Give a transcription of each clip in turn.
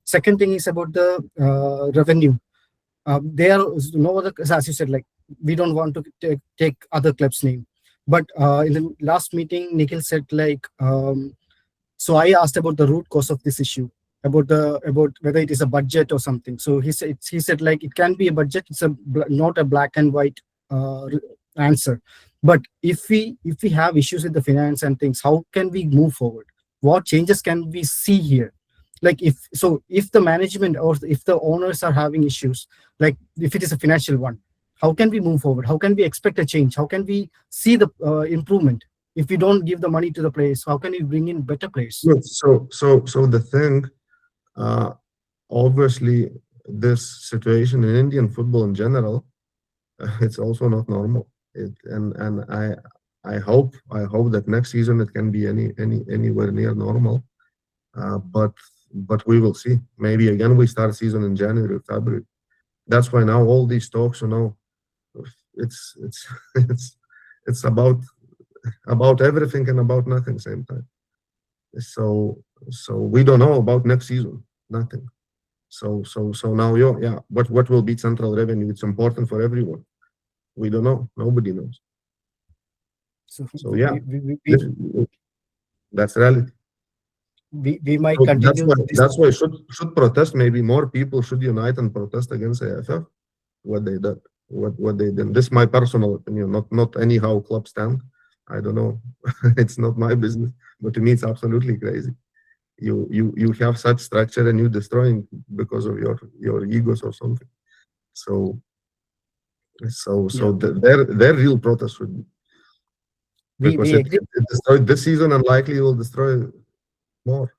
Second thing is about the revenue. There are no other, as you said, like we don't want to take other clubs' name. But in the last meeting, Nikhil said like, so I asked about the root cause of this issue, about whether it is a budget or something. So he said like it can be a budget. It's not a black and white answer. But if we have issues with the finance and things, how can we move forward? What changes can we see here? Like if the management or if the owners are having issues, like if it is a financial one, how can we move forward? How can we expect a change? How can we see the improvement? If we don't give the money to the players, how can we bring in better players? Good. So the thing, obviously, this situation in Indian football in general, it's also not normal. And I hope that next season it can be anywhere near normal. But we will see. Maybe again we start season in January or February. That's why now all these talks, it's it's about everything and about nothing same time. So we don't know about next season, nothing. So now what will be central revenue? It's important for everyone. We don't know. Nobody knows. So yeah, that's reality. We might continue. That's why should protest. Maybe more people should unite and protest against AFF. What they did. What they did. This is my personal opinion, not anyhow club stand. I don't know. It's not my business. But to me, it's absolutely crazy. You have such structure and you destroying because of your egos or something. So their real protest should be, because it destroyed this season and likely will destroy more.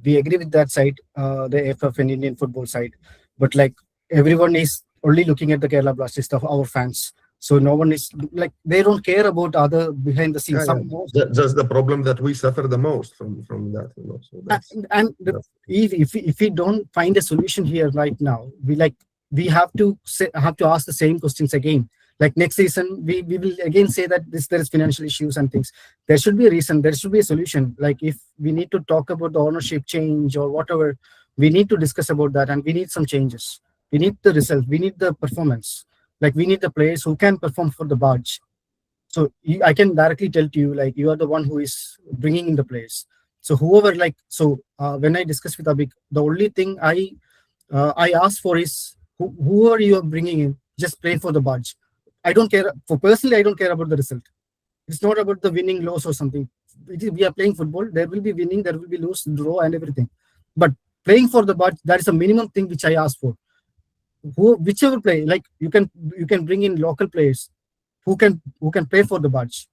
We agree with that side, the AFF and Indian football side, but like everyone is only looking at the Kerala Blasters of our fans. So no one is like, they don't care about other behind the scenes. Just the problem that we suffer the most from that. So if we don't find a solution here right now, we have to ask the same questions again. Like next season, we will again say that there is financial issues and things. There should be a reason. There should be a solution. Like if we need to talk about the ownership change or whatever, we need to discuss about that, and we need some changes. We need the result. We need the performance. Like we need the players who can perform for the badge. So I can directly tell to you, like you are the one who is bringing in the players. So whoever when I discuss with Abhik, the only thing I ask for is whoever you are bringing in, just play for the badge. I don't care. Personally, I don't care about the result. It's not about the winning, loss or something. We are playing football. There will be winning, there will be lose, draw, and everything. But playing for the badge, that is a minimum thing which I ask for. Whichever play, like you can bring in local players who can play for the badge.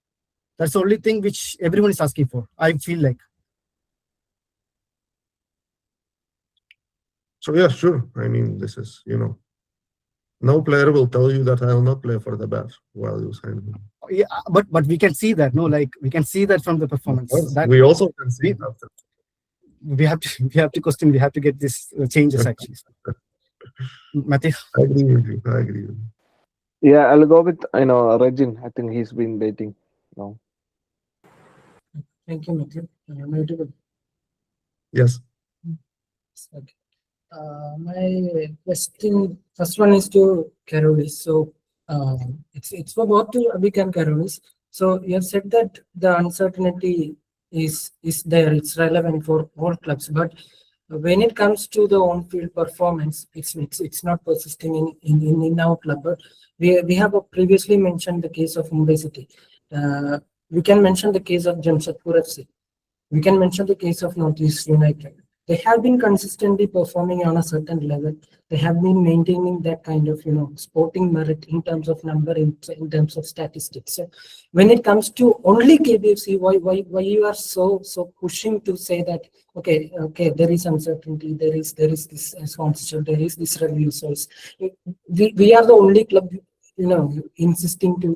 That's the only thing which everyone is asking for, I feel like. So yeah, sure. I mean, this is, no player will tell you that I will not play for the badge while you sign him. Yeah, but we can see that, we can see that from the performance. We also can see that. We have to question. We have to get this changes actually. Matthew? I agree with you. Yeah, I'll go with Regin. I think he's been waiting now. Thank you, Matthew. Yes. Okay. My question, first one is to Karolis. So it's for both to Abhik and Karolis. So you have said that the uncertainty is there. It's relevant for all clubs, but when it comes to the on-field performance, it's not persisting in our club. But we have previously mentioned the case of Mumbai City. We can mention the case of Jamshedpur FC. We can mention the case of Northeast United. They have been consistently performing on a certain level. They have been maintaining that kind of sporting merit in terms of number, in terms of statistics. So when it comes to only KBFC, why you are so pushing to say that okay, there is uncertainty, there is this sponsorship, there is this revenue source. We are the only club insisting to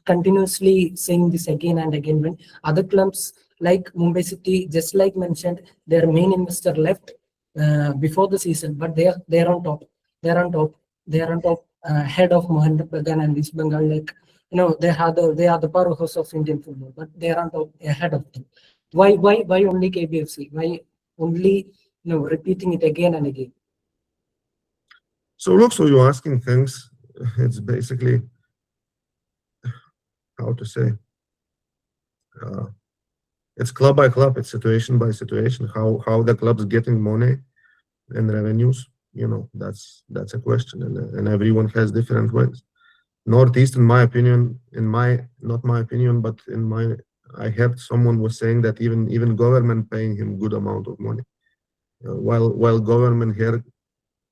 continuously saying this again and again, when other clubs like Mumbai City, just like mentioned, their main investor left before the season, but they're on top. They're on top head of Mohan Bagan and East Bengal. Like they are the powerhouse of Indian football, but they're on top ahead of them. Why only KBFC? Why only repeating it again and again. So look, so you're asking things. It's basically how to say. Uh, it's club by club. It's situation by situation. How the club's getting money and revenues. That's a question, and everyone has different ways. Northeast, in my opinion, not my opinion, but I heard someone was saying that even government paying him good amount of money, while government here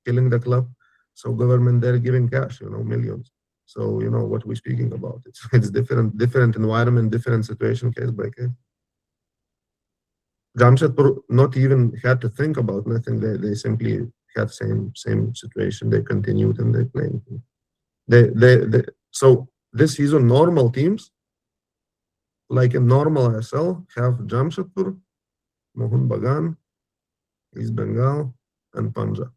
killing the club, so government there giving cash, millions. So what we're speaking about. It's different environment, different situation, case by case. Jamshedpur not even had to think about nothing. They simply had same situation. They continued and they played. So this season, normal teams, like a normal ISL, have Jamshedpur, Mohun Bagan, East Bengal, and Punjab.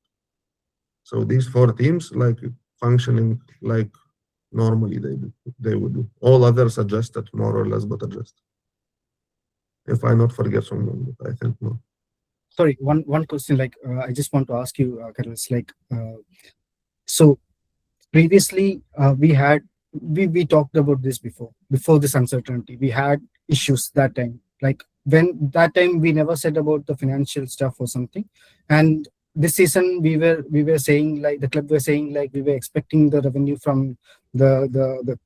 So these 4 teams, like functioning like normally they would do. All others adjusted more or less, but adjusted. If I not forget someone, but I think no. Sorry, one question. Like I just want to ask you, Carlos. Like so. Previously, we talked about this before this uncertainty. We had issues that time. Like when that time we never said about the financial stuff or something. And this season we were saying, like the club were saying, like we were expecting the revenue from the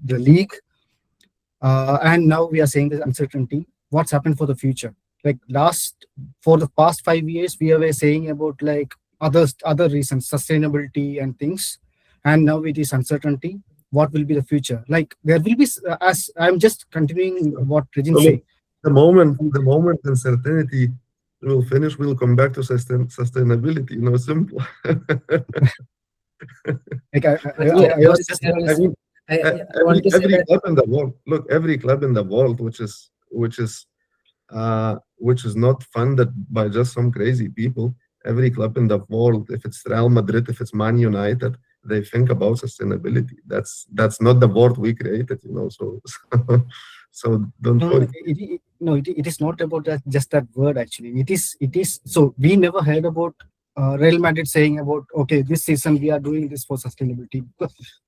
league. And now we are saying this uncertainty. What's happened for the future? Like for the past 5 years, we were saying about like other reasons, sustainability and things. And now it is uncertainty. What will be the future? Like there will be, as I'm just continuing what Regin said. The moment uncertainty will finish, we'll come back to sustainability. Simple. Like I want to say every club in the world. Look, every club in the world, which is not funded by just some crazy people. Every club in the world, if it's Real Madrid, if it's Man United, they think about sustainability. That's not the word we created, So don't. It is not about that. Just that word. Actually, it is. So we never heard about Real Madrid saying about, okay, this season we are doing this for sustainability.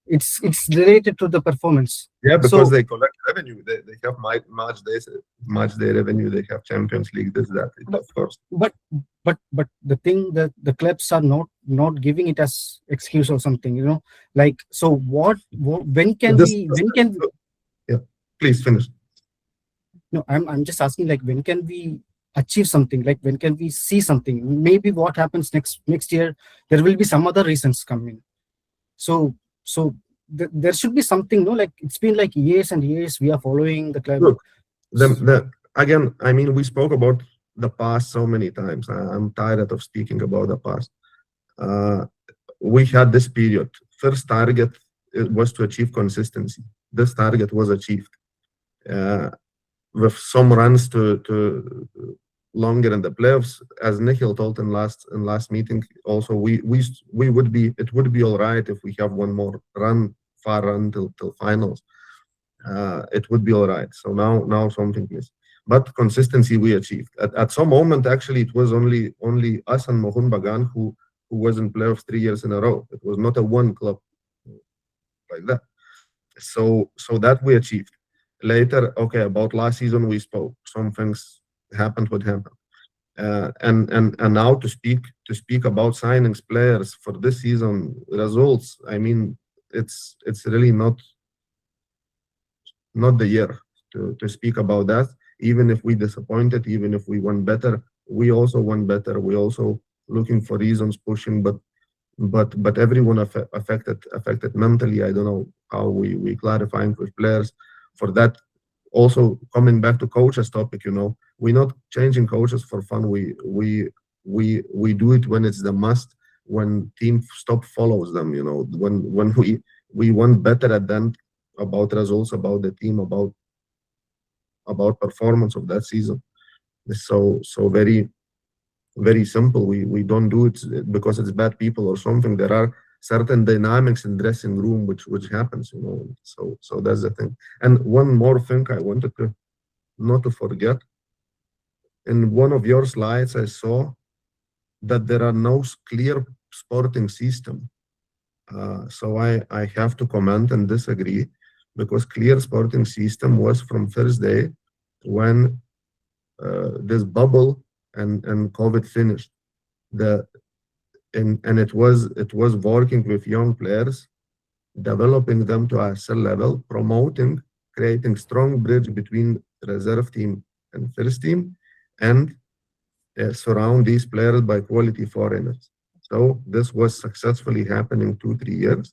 It's related to the performance. Yeah, because they collect revenue. They have match day revenue. They have Champions League. This that. Of course. But the thing that the clubs are not giving it as excuse or something. Like so. When can we? Yeah, please finish. No, I'm just asking, like, when can we achieve something? Like, when can we see something? Maybe what happens next year, there will be some other reasons coming. So there should be something, no? Like, it's been like years and years we are following the club. Look, again, I mean, we spoke about the past so many times. I'm tired of speaking about the past. We had this period. First target was to achieve consistency. This target was achieved. With some runs to longer in the playoffs, as Nikhil told in last meeting, also it would be all right if we have one more far run till finals. It would be all right. So now something is, but consistency we achieved. At some moment, actually, it was only us and Mohun Bagan who was in playoffs 3 years in a row. It was not a one club like that. So that we achieved. Later, okay, about last season we spoke. Some things happened what happened. And now to speak about signings, players for this season, results, I mean, it's really not the year to speak about that. Even if we disappointed, even if we won better, we also won better. We also looking for reasons, pushing, but everyone affected mentally. I don't know how we clarifying with players for that. Also coming back to coaches topic, we're not changing coaches for fun. We do it when it's the must, when team stop follows them, when we want better at them, about results, about the team, about performance of that season. So very, very simple. We don't do it because it's bad people or something. There are certain dynamics in dressing room which happens, so that's the thing. And one more thing I wanted not to forget. In one of your slides I saw that there are no clear sporting system. So I have to comment and disagree, because clear sporting system was from first day when this bubble and COVID finished. And it was working with young players, developing them to ISL level, promoting, creating strong bridge between reserve team and first team, and surround these players by quality foreigners. So this was successfully happening 2-3 years,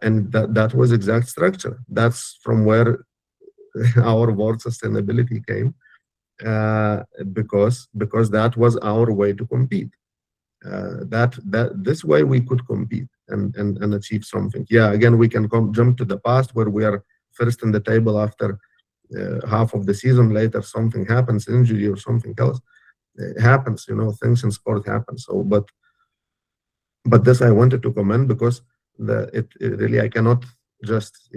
and that was exact structure. That's from where our word sustainability came, because that was our way to compete. That this way we could compete and achieve something. Yeah, again, we can jump to the past where we are first in the table after half of the season. Later something happens, injury or something else. It happens, things in sport happen. So but this I wanted to comment, because it really, I cannot just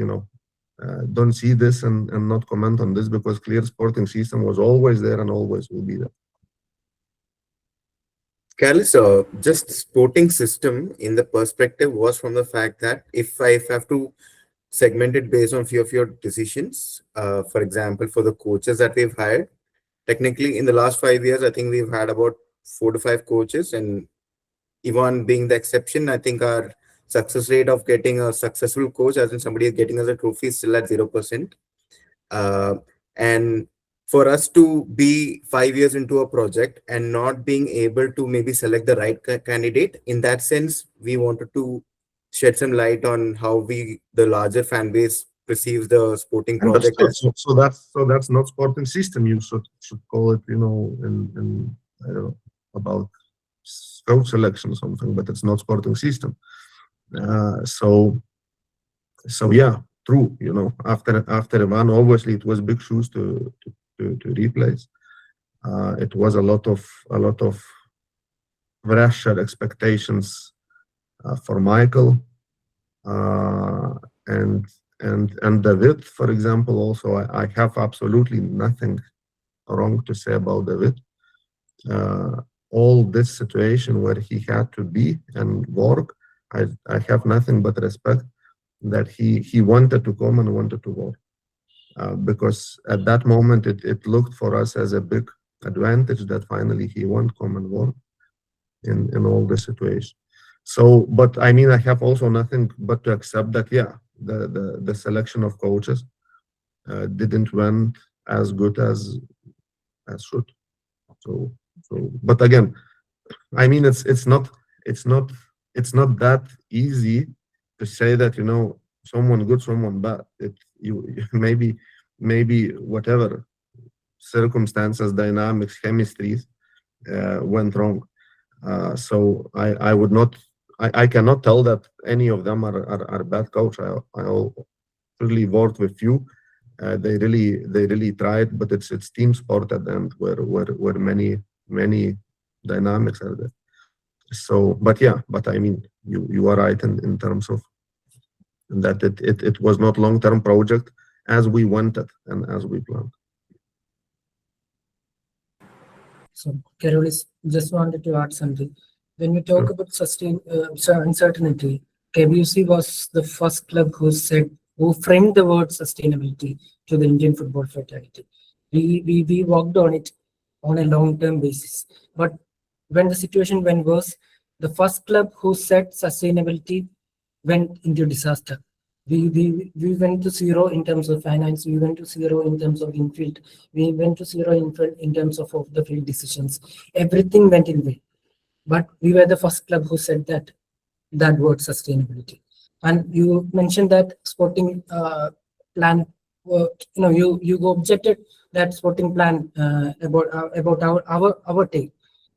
don't see this and not comment on this, because clear sporting system was always there and always will be there. Carlos, just sporting system in the perspective was from the fact that if I have to segment it based on few of your decisions, for example, for the coaches that we've hired, technically in the last 5 years, I think we've had about 4 to 5 coaches, and Ivan being the exception, I think our success rate of getting a successful coach, as in somebody is getting us a trophy, is still at 0%. And for us to be 5 years into a project and not being able to maybe select the right candidate, in that sense, we wanted to shed some light on how the larger fan base perceives the sporting project. So that's not sporting system. You should call it, in I don't know about scout selection or something, but it's not sporting system. So yeah, true. After Ivan, obviously it was big shoes to replace. It was a lot of pressure, expectations for Michael, and David, for example. Also, I have absolutely nothing wrong to say about David. All this situation where he had to be and work, I have nothing but respect that he wanted to come and wanted to work. Because at that moment it looked for us as a big advantage that finally he won't come and work in all the situation. So, but I mean, I have also nothing but to accept that, yeah, the selection of coaches didn't went as good as should. So, but again, I mean, it's not that easy to say that, someone good, someone bad. Maybe whatever circumstances, dynamics, chemistries went wrong. So I cannot tell that any of them are bad coach. I really worked with few. They really tried, but it's team sport at the end where many dynamics are there. So, but I mean, you are right in terms of that it was not long-term project as we wanted and as we planned. So, Carolis, just wanted to add something. When we talk about uncertainty, KBUC was the first club who framed the word sustainability to the Indian football fraternity. We worked on it on a long-term basis. But when the situation went worse, the first club who said sustainability went into disaster. We went to zero in terms of finance. We went to zero in terms of infield. We went to zero in terms of the field decisions. Everything went in vain. But we were the first club who said that word sustainability. And you mentioned that sporting plan. You objected that sporting plan about our take.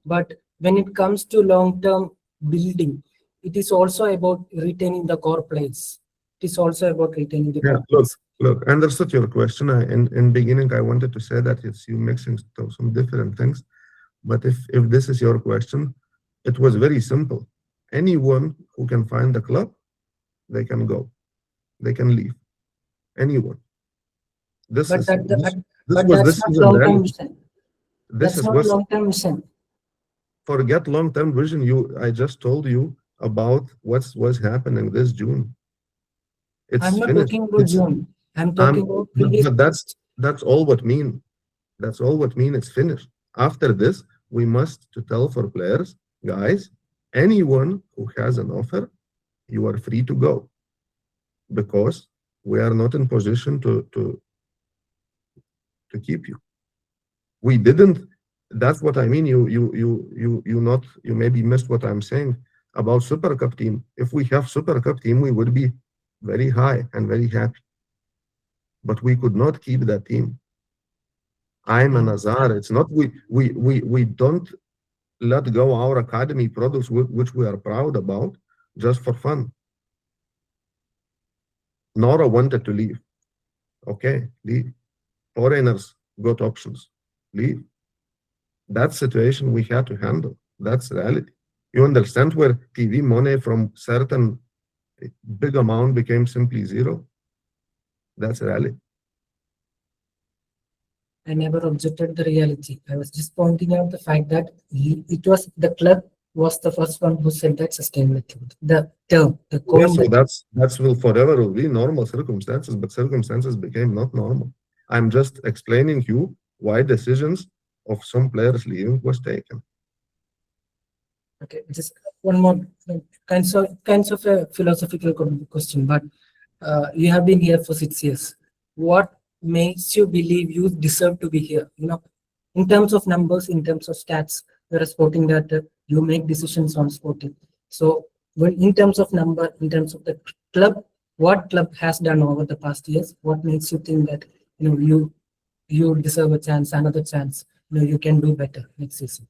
But when it comes to long-term building, it is also about retaining the core players. It is also about retaining the core players. Look, I understood your question. In beginning, I wanted to say that it's you mixing some different things. But if this is your question, it was very simple. Anyone who can find a club, they can go. They can leave. Anyone. That's not long-term mission. forget long-term vision. I just told you about what's happening this June. It's I'm not finished. talking about It's, June. I'm talking about previous. but that's all what mean. That's all what mean it's finished. After this, we must to tell for players, guys, anyone who has an offer, you are free to go. Because we are not in position to keep you. We didn't. That's what I mean. You maybe missed what I'm saying about Super Cup team. If we have Super Cup team, we would be very high and very happy. But we could not keep that team. I'm an Azar. It's not we don't let go our academy products which we are proud about just for fun. Nora wanted to leave. Okay, leave. Foreigners got options. Leave. That situation we had to handle. That's reality. You understand where TV money from certain big amount became simply zero? That's reality. I never objected the reality. I was just pointing out the fact that it was the club was the first one who said that sustainability. The term, the Yeah, coin. so that's will forever will be normal circumstances, but circumstances became not normal. I'm just explaining you why decisions of some players leaving was taken. Okay, just one more kinds of a philosophical question, but you have been here for 6 years. What makes you believe you deserve to be here? You know, in terms of numbers, in terms of stats, you're a sporting director, you make decisions on sporting. So, when in terms of number, in terms of the club, what club has done over the past years? What makes you think that you deserve a chance, another chance? You can do better next season.